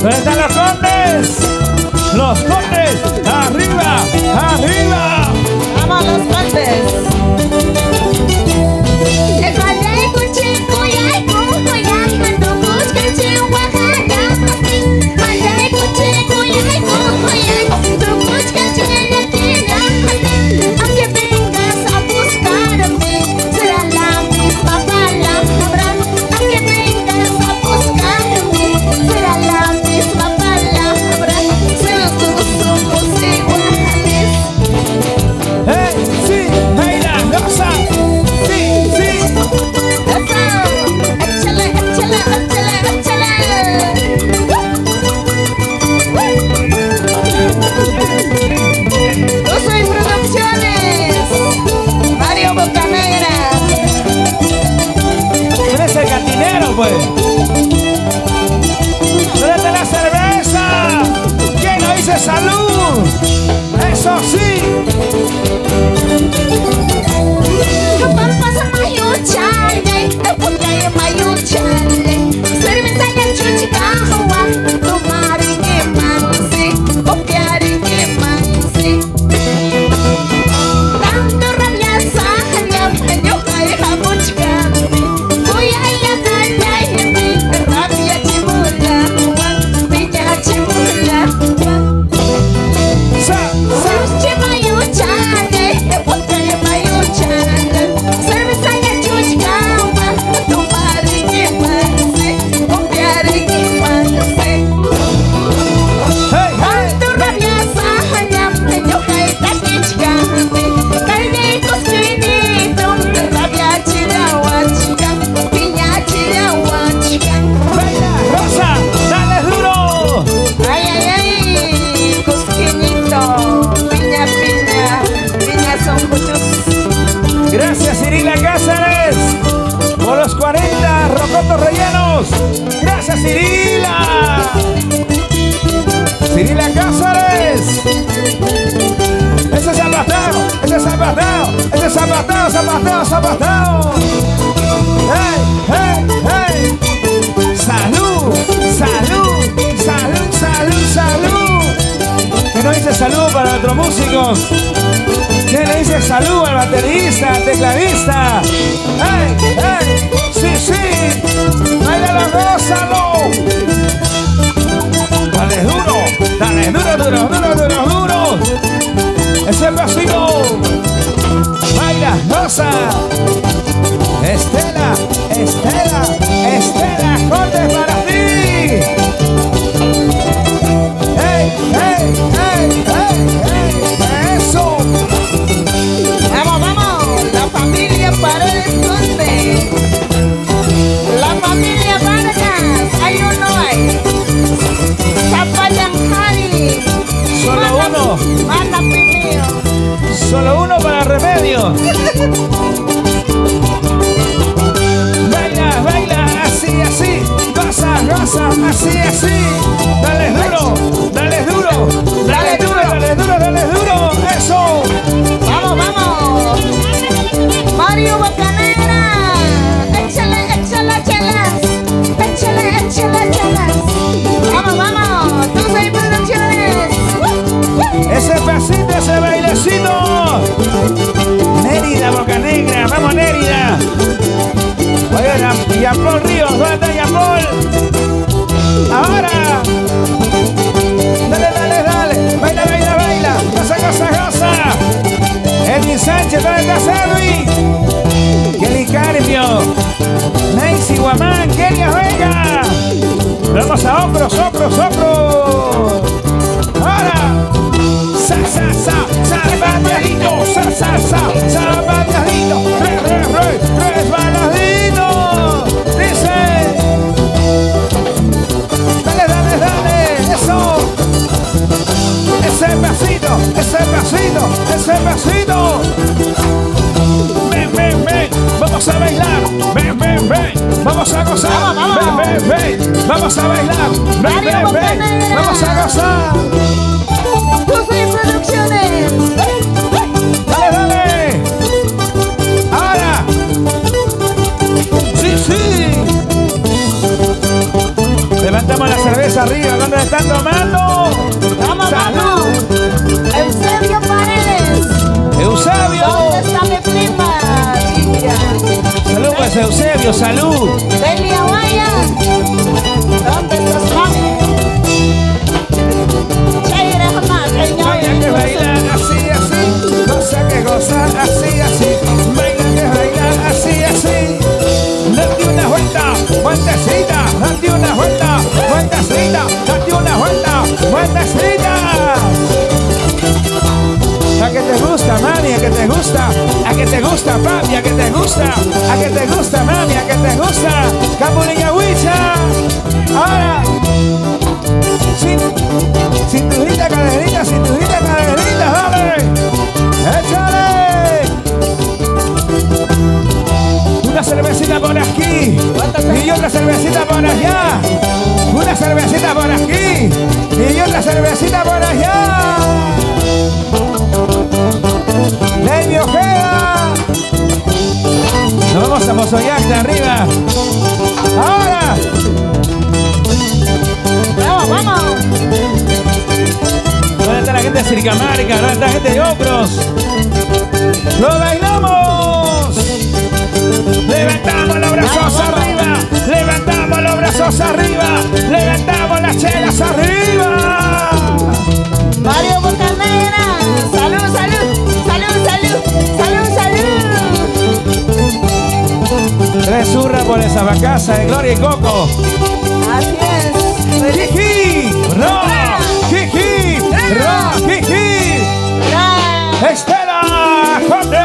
¿Dónde están los condes? Los condes, arriba, arriba. Vamos los condes. Pues. ¿Dónde está la cerveza? ¿Quién no dice salud? Eso sí. Gracias, Cirila. Cirila Cáceres. Ese es zapateo, ese es zapateo, ese es zapateo, zapateo, zapateo. ¡Hey, hey, hey! ¡Salud, salud, salud, salud, salud! ¿Qué no dice salud para nuestros músicos? ¿Qué le dice salud al baterista, al tecladista? ¡Hey, hey! ¡Sí, sí! ¡Báilalo, gózalo! ¡Dale duro! ¡Dale duro, duro, duro, duro, duro! ¡Ese vacío! ¡Baila, goza! ¡Estela, Estela, Estela, corte para ti! ¡Hey, hey, hey, hey, hey! ¡Eso! ¡Vamos, vamos! La familia Paredes Conde. La familia Vargas. Hay uno ahí. Zapayancari. Solo uno. Manda Pimio. Solo uno para Remedio. Baila, baila, así, así. Goza, goza, así, así. Dale duro, dale duro, dale duro, dale duro, dale duro. Eso. Vamos, vamos. Mario Bocanegra. Échale, échale, chelas. Échale, échale, chelas. Vamos, vamos. Tú soy producciones. Ese pasito, ese bailecito. Nérida, Bocanegra. Vamos, Nérida. Oye, Yapol Ríos. ¿Dónde está Yapol? Ahora. Dale, dale, dale. Baila, baila, baila. Goza, goza, goza. Edwin Sánchez, ¿dónde está Edwin? Kelly Carpio. Nancy Guamán, Kenia Vega. Vamos a hombros, hombros, hombros. Ahora. Sa, sa, sa, zapateadito. Sa, sa, sa, zapateadito. Resbaladito. Dice. Dale, dale, dale. Eso. Ese pasito, ese pasito, ese pasito. Ven, ven, ven. Vamos a bailar. Ven, ven, ven. Vamos a gozar. Vamos, vamos. Ven, ven, ven. Vamos a bailar. Ven, ven, ven. Vamos a gozar. José Producciones. Dale, dale. Ahora. Sí, sí. Levantamos la cerveza arriba. ¿Dónde están tomando? Vamos, ¡Salud! vamos. Eusebio Paredes. ¡Eusebio! ¿Dónde está mi prima? Lidia. ¡Salud, pues, Eusebio! ¡Salud! Delia Vaya. ¿Dónde estás, mami? Cheire jamás, Baila que bailan así, así. Goza que gozan así, así. Baila que bailan así, así. Date una vuelta, vueltecita. Date una vuelta, vueltecita. Date una vuelta, vueltecita. ¿A que te gusta, mami? ¿A que te gusta? ¿A que te gusta, papi? ¿A que te gusta? ¿A que te gusta, mami? ¿A que te gusta? Capurica Huicha. Ahora. Cinturita, caderita, cinturita, caderita, dale. Échale. Una cervecita por aquí y otra cervecita por allá. Una cervecita por aquí y otra cervecita por allá. Ley Ojeda. Nos vamos a Mozoyac de arriba. Ahora. Vamos, vamos. ¿Dónde está la gente de Circamarca? ¿Dónde está la gente de Ocros? ¡Lo bailamos! ¡Levantamos los brazos arriba! ¡Levantamos los brazos arriba! ¡Levantamos las chelas arriba! Mario Bocanera. Salud, salud. Salud, salud. Salud, salud. Tres zurras por esa vacasa de Gloria y Coco. Así es. ¡Jiji! ¡Ro! ¡Jiji! ¡Ro! ¡Jiji! Ra. ¡Estela! ¡Jote!